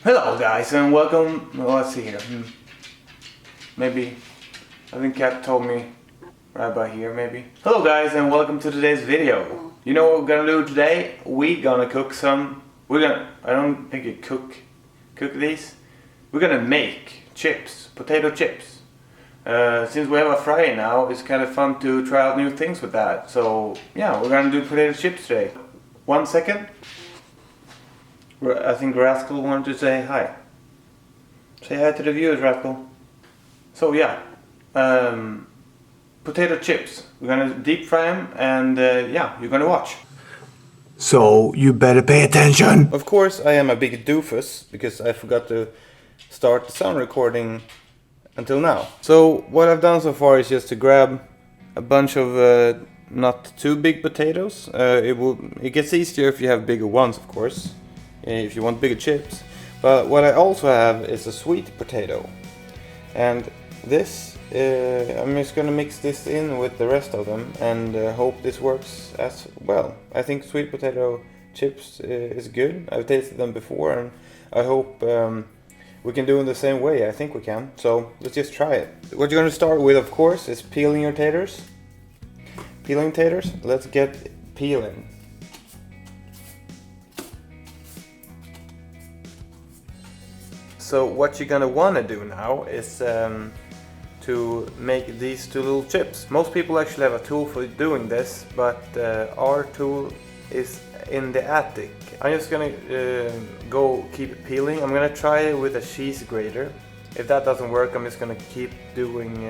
Hello guys and welcome, well, let's see here, maybe, I think Kat told me right by here maybe. Hello guys and welcome to today's video. You know what we're gonna do today? We're gonna cook I don't think you cook these. We're gonna make chips, potato chips. Since we have a Friday now, it's kind of fun to try out new things with that. So yeah, we're gonna do potato chips today. 1 second. I think Rascal wanted to say hi. Say hi to the viewers, Rascal. So yeah, potato chips. We're gonna deep fry them and yeah, you're gonna watch. So you better pay attention. Of course I am a big doofus because I forgot to start the sound recording until now. So what I've done so far is just to grab a bunch of not too big potatoes. It gets easier if you have bigger ones, of course, if you want bigger chips. But what I also have is a sweet potato, and this I'm just gonna mix this in with the rest of them and hope this works as well. I think sweet potato chips is good. I've tasted them before and I hope we can do it the same way. I think we can, so let's just try it. What you're gonna start with, of course, is peeling your taters. Peeling taters, let's get peeling. So what you're gonna wanna do now is to make these two little chips. Most people actually have a tool for doing this, but our tool is in the attic. I'm just gonna go keep peeling. I'm gonna try it with a cheese grater. If that doesn't work, I'm just gonna keep doing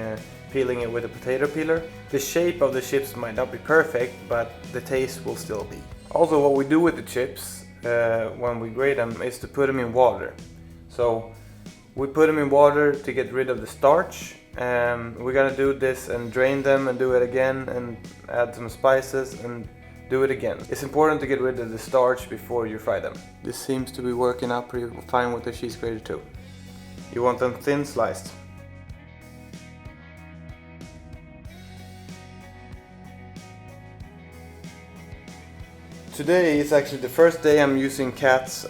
peeling it with a potato peeler. The shape of the chips might not be perfect, but the taste will still be. Also, what we do with the chips when we grate them is to put them in water. So we put them in water to get rid of the starch. We're gonna do this and drain them and do it again and add some spices and do it again. It's important to get rid of the starch before you fry them. This seems to be working out pretty fine with the cheese grater too. You want them thin sliced. Today is actually the first day I'm using Kat's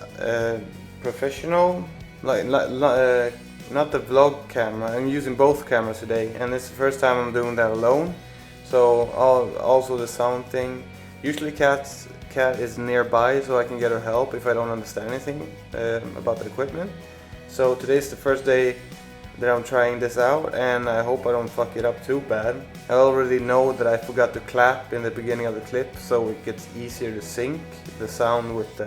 professional, not the vlog camera. I'm using both cameras today, and it's the first time I'm doing that alone. So also the sound thing. Usually Kat is nearby, so I can get her help if I don't understand anything about the equipment. So today's the first day that I'm trying this out, and I hope I don't fuck it up too bad. I already know that I forgot to clap in the beginning of the clip, so it gets easier to sync the sound with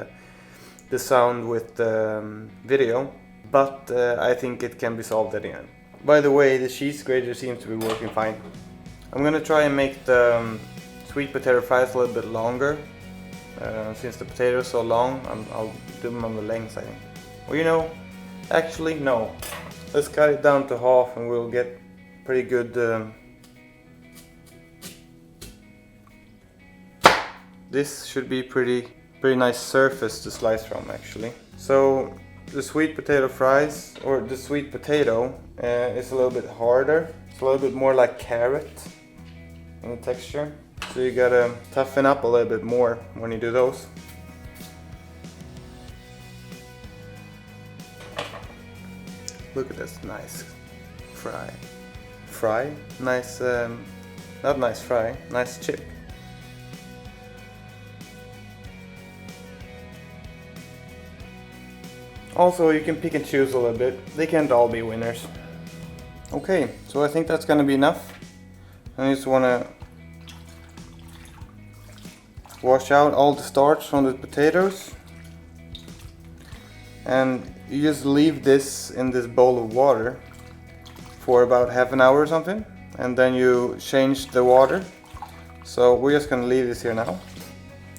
the video. But I think it can be solved at the end. By the way, the cheese grater seems to be working fine. I'm gonna try and make the sweet potato fries a little bit longer. Since the potato is so long, I'll do them on the length, I think. Well, you know, actually no. Let's cut it down to half and we'll get pretty good. This should be pretty nice surface to slice from, actually. So the sweet potato fries, or the sweet potato, is a little bit harder. It's a little bit more like carrot in the texture. So you gotta toughen up a little bit more when you do those. Look at this nice fry. Nice, not nice fry, nice chip. Also, you can pick and choose a little bit. They can't all be winners. Okay, so I think that's gonna be enough. I just wanna wash out all the starch from the potatoes. And you just leave this in this bowl of water for about half an hour or something. And then you change the water. So we're just gonna leave this here now.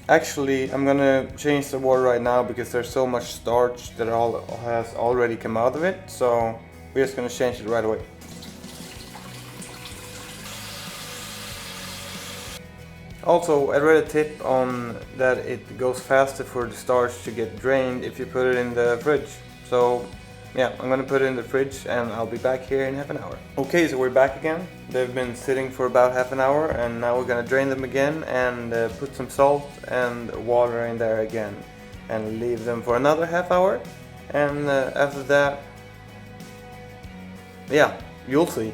Actually, I'm gonna change the water right now because there's so much starch that has already come out of it. So we're just gonna change it right away. Also, I read a tip on that it goes faster for the starch to get drained if you put it in the fridge. So yeah, I'm gonna put it in the fridge and I'll be back here in half an hour. Okay, so we're back again. They've been sitting for about half an hour and now we're gonna drain them again and put some salt and water in there again and leave them for another half hour. and after that, yeah, you'll see.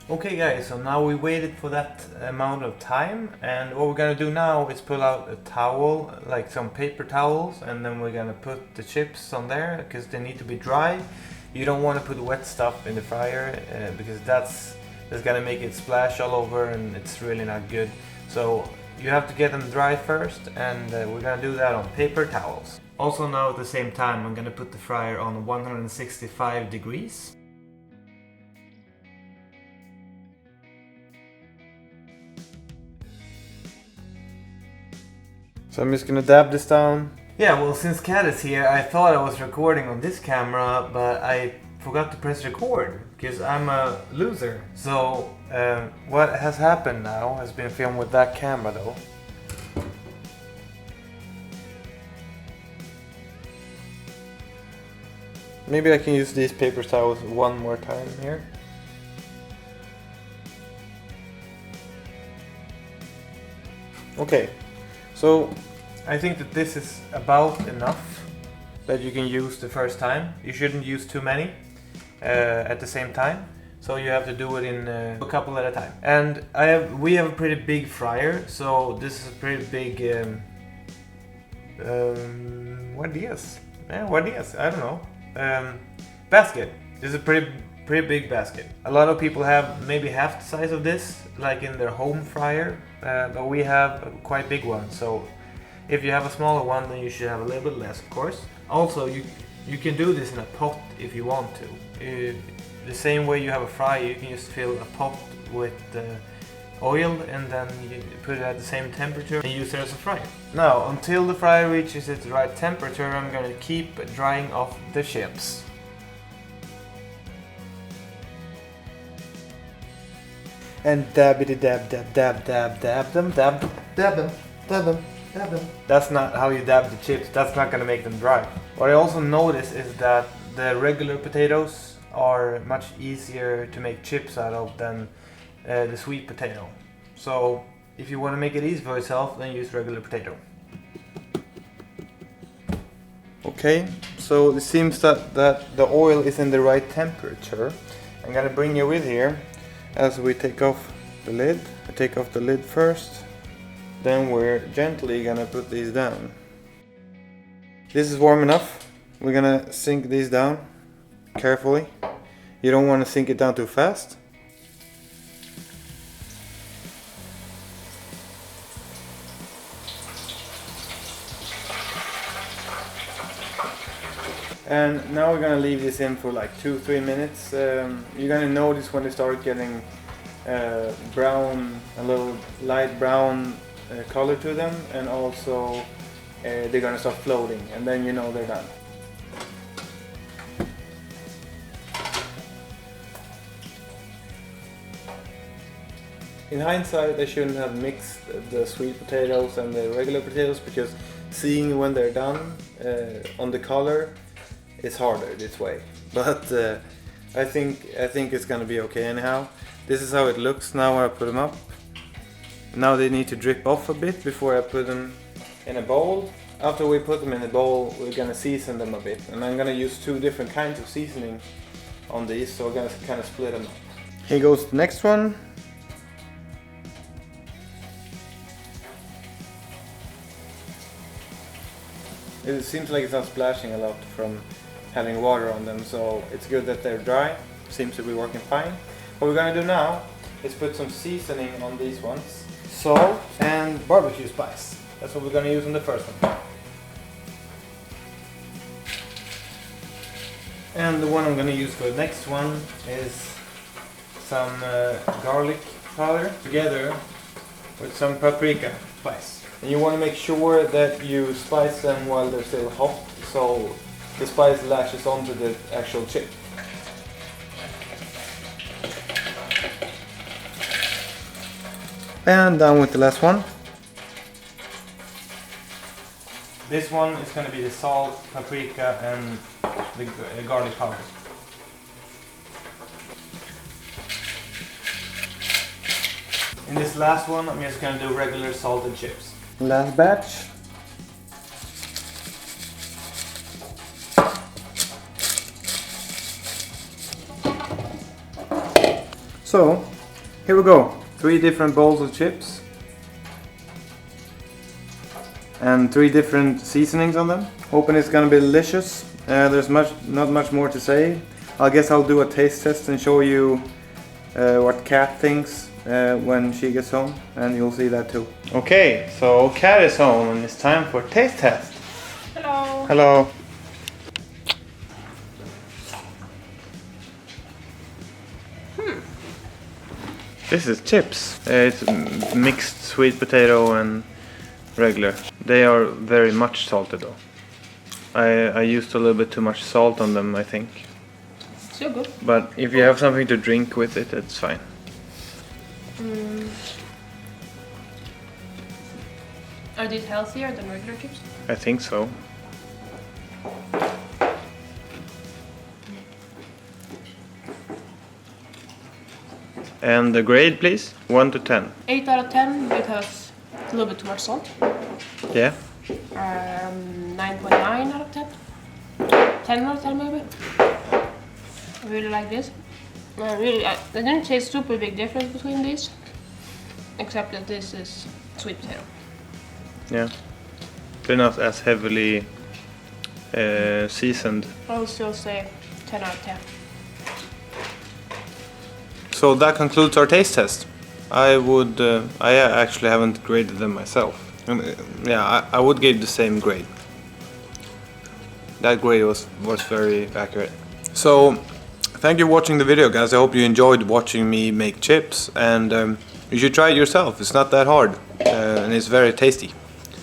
Okay guys, so now we waited for that amount of time, and what we're gonna do now is pull out a towel, like some paper towels, and then we're gonna put the chips on there because they need to be dry. You don't want to put wet stuff in the fryer because that's gonna make it splash all over, and it's really not good. So you have to get them dry first, and we're gonna do that on paper towels. Also now at the same time, I'm gonna put the fryer on 165 degrees. So I'm just gonna dab this down. Yeah, well, since Kat is here, I thought I was recording on this camera, but I forgot to press record because I'm a loser. So what has happened now has been filmed with that camera though. Maybe I can use these paper towels one more time here. Okay. So I think that this is about enough that you can use the first time. You shouldn't use too many at the same time. So you have to do it in a couple at a time. And we have a pretty big fryer, so this is a pretty big what is? I don't know. Basket. This is a pretty big basket. A lot of people have maybe half the size of this, like in their home fryer, but we have a quite big one. So if you have a smaller one, then you should have a little bit less, of course. Also, you can do this in a pot if you want to. The same way you have a fryer, you can just fill a pot with oil and then you put it at the same temperature and use it as a fryer. Now, until the fryer reaches its right temperature, I'm gonna keep drying off the chips. And dabbity dab dab dab dab dab them dab dab them dab them dab them. That's not how you dab the chips. That's not gonna make them dry. What I also noticed is that the regular potatoes are much easier to make chips out of than the sweet potato. So if you want to make it easy for yourself, then use regular potato. Okay, so it seems that the oil is in the right temperature. I'm gonna bring you with here as we take off the lid. I take off the lid first, then we're gently gonna put these down. This is warm enough. We're gonna sink these down carefully. You don't want to sink it down too fast. And now we're gonna leave this in for like 2-3 minutes. You're gonna notice when they start getting brown, a little light brown color to them, and also they're gonna start floating, and then you know they're done. In hindsight, I shouldn't have mixed the sweet potatoes and the regular potatoes, because seeing when they're done on the color is harder this way. But I think it's gonna be okay anyhow. This is how it looks now when I put them up. Now they need to drip off a bit before I put them in a bowl. After we put them in a bowl, we're gonna season them a bit, and I'm gonna use 2 different kinds of seasoning on these, so we're gonna kind of split them up. Here goes the next one. It seems like it's not splashing a lot from having water on them, so it's good that they're dry. Seems to be working fine. What we're gonna do now is put some seasoning on these ones. Salt and barbecue spice. That's what we're gonna use on the first one. And the one I'm gonna use for the next one is some garlic powder together with some paprika spice. And you want to make sure that you spice them while they're still hot, so the spice latches onto the actual chip. And done with the last one. This one is going to be the salt, paprika and the garlic powder. In this last one, I'm just going to do regular salted chips. Last batch. So, here we go. 3 different bowls of chips. And 3 different seasonings on them. Hoping it's gonna be delicious. There's not much more to say. I guess I'll do a taste test and show you what Kat thinks when she gets home, and you'll see that too. Okay, so Kat is home and it's time for taste test. Hello. Hello. This is chips. It's mixed sweet potato and regular. They are very much salted though. I used a little bit too much salt on them, I think. So good. But if you have something to drink with it, it's fine. Are these healthier than regular chips? I think so. And the grade, please? 1 to 10. 8 out of 10 because it's a little bit too much salt. Yeah? 9.9 out of 10. 10 out of 10 maybe. I really like this. I didn't say super big difference between these, except that this is sweet potato. Yeah. They're not as heavily seasoned. I'll still say 10 out of 10. So that concludes our taste test. I actually haven't graded them myself. Yeah, I would give the same grade. That grade was very accurate. So, thank you for watching the video, guys. I hope you enjoyed watching me make chips, and you should try it yourself. It's not that hard, and it's very tasty.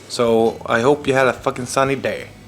So, I hope you had a fucking sunny day.